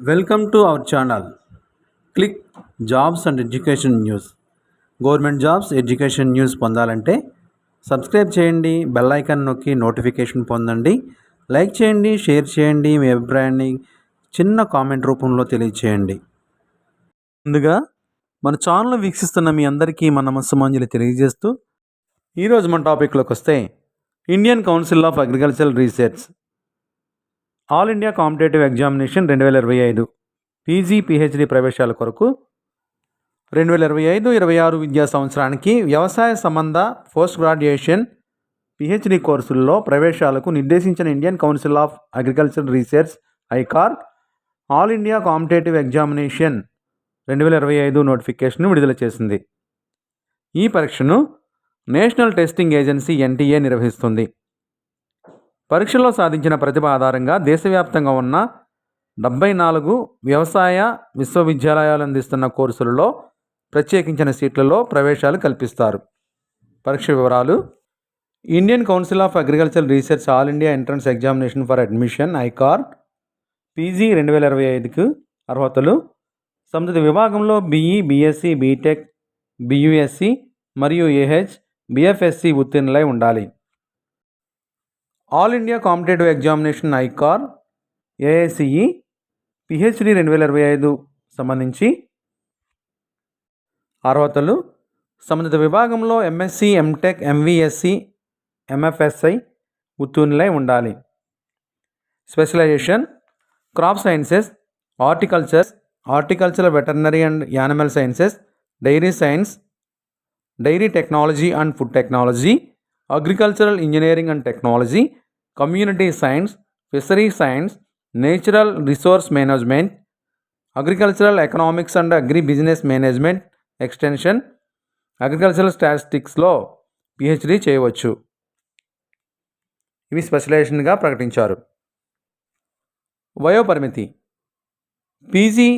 Welcome to our channel. Click jobs and education news. Government jobs, education news పొందాలంటే subscribe చేయండి, bell icon నొక్కి notification పొందండి. Like చేయండి, share చేయండి, మీ అభిప్రాయాన్ని చిన్న కామెంట్ రూపంలో తెలియచేయండి. ముందుగా మన ఛానల్ వీక్షిస్తున్న మీ అందరికీ మన నమస్సుమాంజలి తెలియజేస్తూ ఈరోజు మన టాపిక్లోకి వస్తే Indian Council of Agricultural Research All India competitive examination 2025 PG PhD ప్రవేశాల కొరకు 2025-26 విద్యా సంవత్సరానికి వ్యవసాయ సంబంధ పోస్ట్ గ్రాడ్యుయేషన్ పిహెచ్డి కోర్సుల్లో ప్రవేశాలకు నిర్దేశించిన Indian Council of Agricultural research ICAR all India competitive examination 2025 notification విడుదల చేసింది. ఈ పరీక్షను నేషనల్ టెస్టింగ్ ఏజెన్సీ ఎన్టీఏ నిర్వహిస్తుంది. పరీక్షలో సాధించిన ప్రతిభ ఆధారంగా దేశవ్యాప్తంగా ఉన్న 74 వ్యవసాయ విశ్వవిద్యాలయాలు అందిస్తున్న కోర్సులలో ప్రత్యేకించిన సీట్లలో ప్రవేశాలు కల్పిస్తారు. పరీక్ష వివరాలు: Indian Council of Agricultural Research All India entrance examination for admission ICAR PG 2025కు అర్హతలు: సంబంధిత విభాగంలో బీఈ, బీఎస్సీ, బీటెక్, బీయూఎస్సీ మరియు ఏహెచ్, బీఎఫ్ఎస్సీ ఉత్తీర్ణులై ఉండాలి. All India competitive examination ICAR AICE PhD 2025 సంబంధించి అర్హతలు: సంబంధిత విభాగంలో ఎంఎస్సి, ఎంటెక్, ఎంవిఎస్సి, ఎంఎఫ్ఎస్ఐ ఉత్తీర్ణులై ఉండాలి. Specialisation: crop sciences, horticulture, veterinary and animal sciences, dairy science, dairy technology and food technology, agricultural engineering and technology, community science, fishery science, natural resource management, agricultural economics and agri business management extension, agricultural స్టాటిస్టిక్స్లో PhD చేయవచ్చు. ఇవి స్పెషలైజేషన్గా ప్రకటించారు. వయోపరిమితి: PG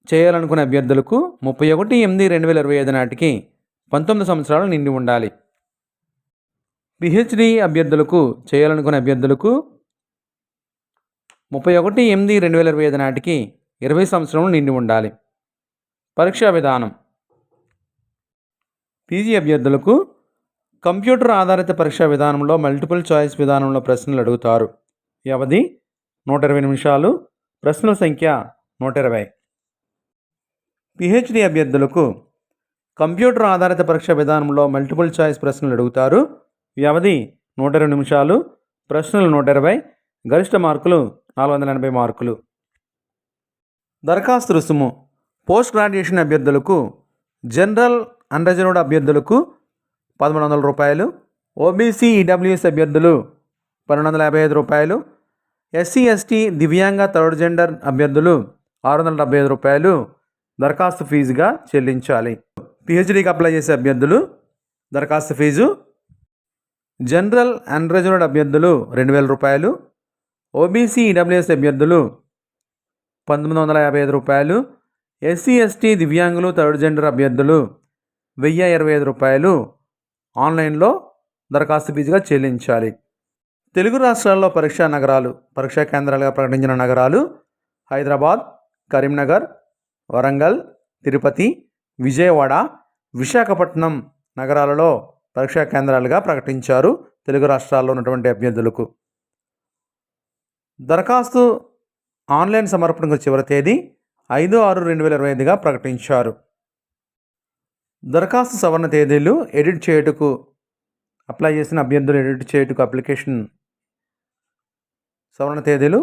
చేయాలనుకునే అభ్యర్థులకు 31/8/2025 నాటికి 19 సంవత్సరాలు నిండి ఉండాలి. పిహెచ్డి చేయాలనుకునే అభ్యర్థులకు 31/8/2025 నాటికి 20 సంవత్సరములు నిండి ఉండాలి. పరీక్షా విధానం: పీజీ అభ్యర్థులకు కంప్యూటర్ ఆధారిత పరీక్షా విధానంలో మల్టిపుల్ చాయిస్ విధానంలో ప్రశ్నలు అడుగుతారు. వ్యవధి 120 నిమిషాలు. ప్రశ్నల సంఖ్య 120. పిహెచ్డి అభ్యర్థులకు కంప్యూటర్ ఆధారిత పరీక్షా విధానంలో మల్టిపుల్ చాయిస్ ప్రశ్నలు అడుగుతారు. వ్యవధి 120 నిమిషాలు. ప్రశ్నలు 120. గరిష్ట మార్కులు 480 మార్కులు. దరఖాస్తు రుసుము: పోస్ట్ గ్రాడ్యుయేషన్ అభ్యర్థులకు, జనరల్ అన్రిజర్వ్డ్ అభ్యర్థులకు 1,300 రూపాయలు, ఓబీసీ ఈడబ్ల్యూఎస్ అభ్యర్థులు 1,255 రూపాయలు, ఎస్సీ ఎస్టీ దివ్యాంగ థర్డ్ జెండర్ అభ్యర్థులు 675 రూపాయలు దరఖాస్తు ఫీజుగా చెల్లించాలి. పిహెచ్డీకి అప్లై చేసే అభ్యర్థులు దరఖాస్తు ఫీజు: జనరల్ అన్రిజర్వ్డ్ అభ్యర్థులు 2,000 రూపాయలు, ఓబీసీ ఈడబ్ల్యూఎస్ అభ్యర్థులు 1,955 రూపాయలు, ఎస్సీ ఎస్టీ దివ్యాంగులు థర్డ్ జెండర్ అభ్యర్థులు 1,025 రూపాయలు ఆన్లైన్లో దరఖాస్తు ఫీజుగా చెల్లించాలి. తెలుగు రాష్ట్రాల్లో పరీక్షా కేంద్రాలుగా ప్రకటించిన నగరాలు: హైదరాబాద్, కరీంనగర్, వరంగల్, తిరుపతి, విజయవాడ, విశాఖపట్నం నగరాలలో పరీక్షా కేంద్రాలుగా ప్రకటించారు తెలుగు రాష్ట్రాల్లో ఉన్నటువంటి అభ్యర్థులకు. దరఖాస్తు ఆన్లైన్ సమర్పణకు చివరి తేదీ 5/6/2025గా ప్రకటించారు. దరఖాస్తు సవరణ తేదీలు ఎడిట్ చేయుటకు అప్లై చేసిన అభ్యర్థులు ఎడిట్ చేయుటకు అప్లికేషన్ సవరణ తేదీలు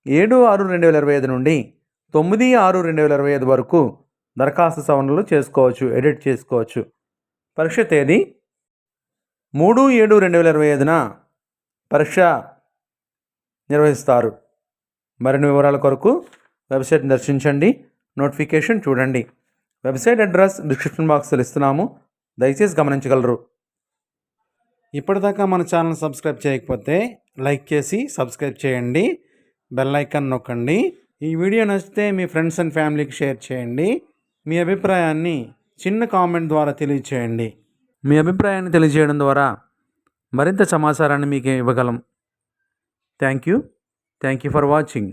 7/6/2025 నుండి 9/6/2025 వరకు దరఖాస్తు సవరణలు చేసుకోవచ్చు, ఎడిట్ చేసుకోవచ్చు. పరీక్ష తేదీ 3/7/2025న పరీక్ష నిర్వహిస్తారు. మరిన్ని వివరాల కొరకు వెబ్సైట్ని దర్శించండి, నోటిఫికేషన్ చూడండి. వెబ్సైట్ అడ్రస్ డిస్క్రిప్షన్ బాక్స్లో ఇస్తున్నాము, దయచేసి గమనించగలరు. ఇప్పటిదాకా మన ఛానల్ సబ్స్క్రైబ్ చేయకపోతే లైక్ చేసి సబ్స్క్రైబ్ చేయండి, బెల్ ఐకాన్ నొక్కండి. ఈ వీడియో నచ్చితే మీ ఫ్రెండ్స్ అండ్ ఫ్యామిలీకి షేర్ చేయండి. మీ అభిప్రాయాన్ని చిన్న కామెంట్ ద్వారా తెలియచేయండి. మీ అభిప్రాయాన్ని తెలియజేయడం ద్వారా మరింత సమాచారాన్ని మీకు ఇవ్వగలం. Thank you for watching.